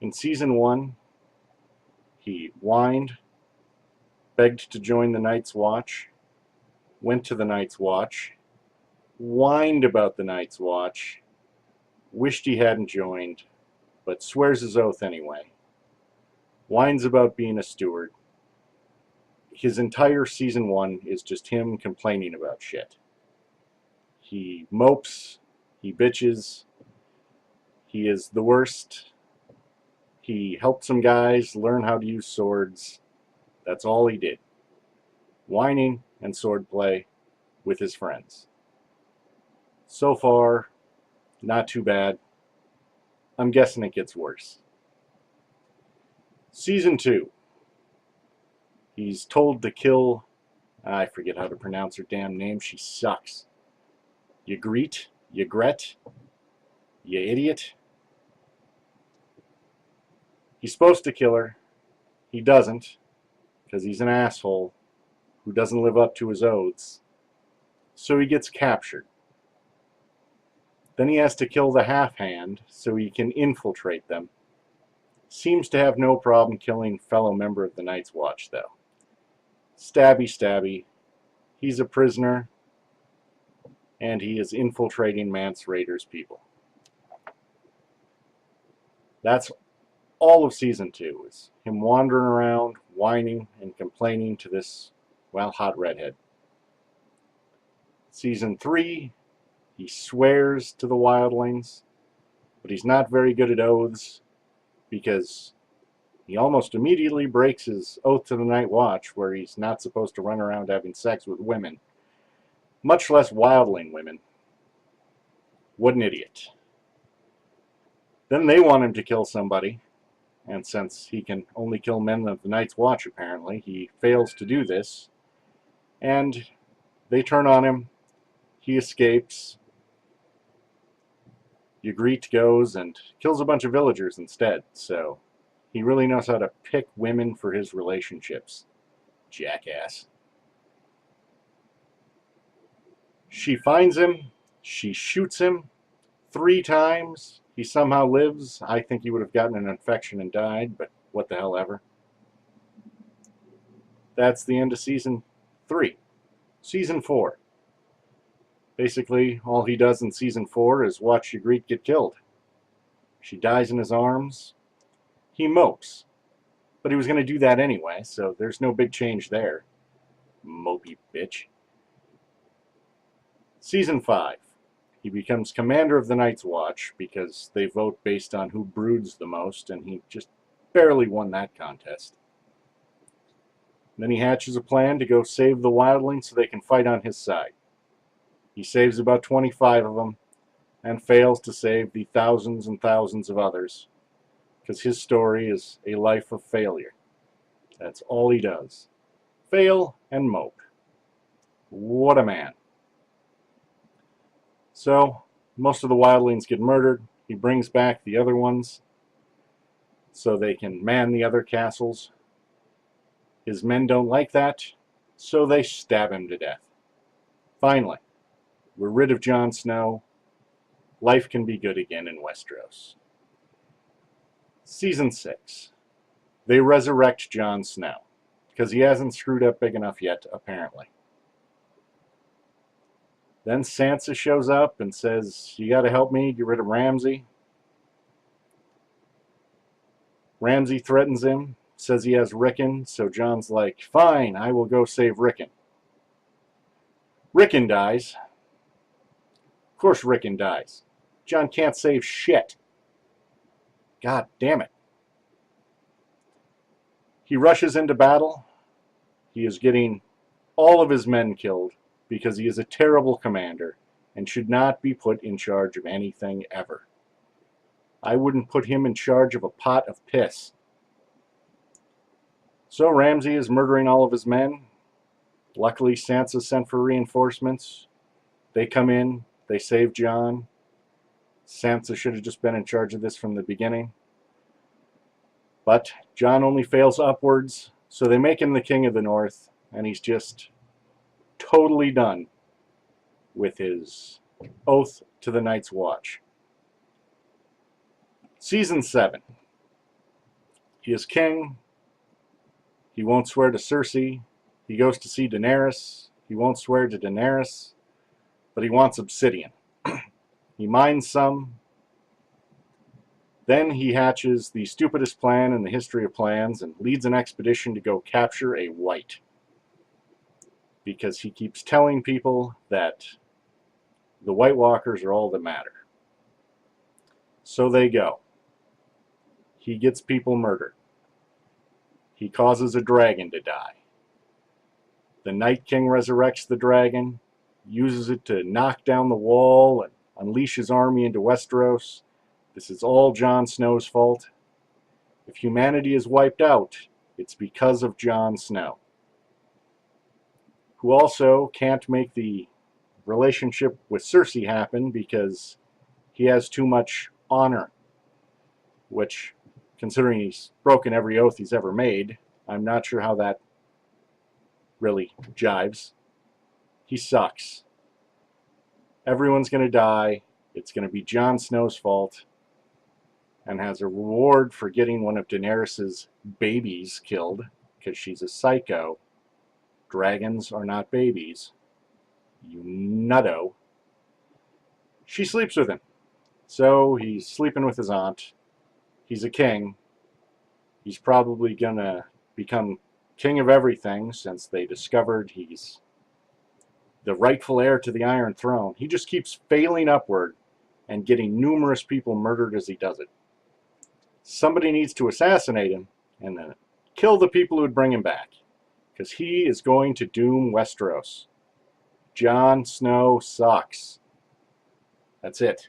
In Season 1, he whined, begged to join the Night's Watch, went to the Night's Watch, whined about the Night's Watch, wished he hadn't joined, but swears his oath anyway, whines about being a steward. His entire Season 1 is just him complaining about shit. He mopes, he bitches, he is the worst. He helped some guys learn how to use swords. That's all he did. Whining and swordplay with his friends. So far, not too bad. I'm guessing it gets worse. Season 2. He's told to kill, I forget how to pronounce her damn name, she sucks. Ygritte? Ygritte? You idiot. He's supposed to kill her. He doesn't, because he's an asshole who doesn't live up to his oaths. So he gets captured. Then he has to kill the half-hand so he can infiltrate them. Seems to have no problem killing fellow member of the Night's Watch, though. Stabby, stabby. He's a prisoner, and he is infiltrating Mance Rayder's people. That's all of Season 2, is him wandering around, whining and complaining to this, well, hot redhead. Season 3, he swears to the wildlings, but he's not very good at oaths because he almost immediately breaks his oath to the Night Watch, where he's not supposed to run around having sex with women, much less wildling women. What an idiot. Then they want him to kill somebody, and since he can only kill men of the Night's Watch, apparently, he fails to do this, and they turn on him. He escapes. Ygritte goes and kills a bunch of villagers instead, so he really knows how to pick women for his relationships. Jackass. She finds him. She shoots him 3 times. He somehow lives. I think he would have gotten an infection and died, but what the hell ever. That's the end of Season 3. Season 4. Basically, all he does in Season 4 is watch Ygritte get killed. She dies in his arms. He mopes. But he was going to do that anyway, so there's no big change there. Mopey bitch. Season 5. He becomes commander of the Night's Watch because they vote based on who broods the most, and he just barely won that contest. Then he hatches a plan to go save the wildlings so they can fight on his side. He saves about 25 of them and fails to save the thousands and thousands of others because his story is a life of failure. That's all he does. Fail and mope. What a man. So, most of the wildlings get murdered. He brings back the other ones so they can man the other castles. His men don't like that, so they stab him to death. Finally, we're rid of Jon Snow. Life can be good again in Westeros. Season 6. They resurrect Jon Snow, because he hasn't screwed up big enough yet, apparently. Then Sansa shows up and says, you gotta help me get rid of Ramsay. Ramsay threatens him, says he has Rickon, so Jon's like, fine, I will go save Rickon. Rickon dies. Of course Rickon dies. Jon can't save shit. God damn it. He rushes into battle. He is getting all of his men killed because he is a terrible commander and should not be put in charge of anything ever. I wouldn't put him in charge of a pot of piss. So Ramsay is murdering all of his men. Luckily, Sansa sent for reinforcements. They come in. They save Jon. Sansa should have just been in charge of this from the beginning. But Jon only fails upwards, so they make him the King of the North, and he's just totally done with his oath to the Night's Watch. Season 7. He is king. He won't swear to Cersei. He goes to see Daenerys. He won't swear to Daenerys, but he wants obsidian. He mines some. Then he hatches the stupidest plan in the history of plans and leads an expedition to go capture a white. Because he keeps telling people that the White Walkers are all that matter. So they go. He gets people murdered. He causes a dragon to die. The Night King resurrects the dragon, uses it to knock down the wall and unleash his army into Westeros. This is all Jon Snow's fault. If humanity is wiped out, it's because of Jon Snow, who also can't make the relationship with Cersei happen because he has too much honor, which, considering he's broken every oath he's ever made, I'm not sure how that really jives. He sucks. Everyone's going to die. It's going to be Jon Snow's fault, and has a reward for getting one of Daenerys' babies killed, because she's a psycho. Dragons are not babies. You nutto. She sleeps with him. So he's sleeping with his aunt. He's a king. He's probably going to become king of everything since they discovered he's the rightful heir to the Iron Throne. He just keeps failing upward and getting numerous people murdered as he does it. Somebody needs to assassinate him and then kill the people who would bring him back, because he is going to doom Westeros. Jon Snow sucks. That's it.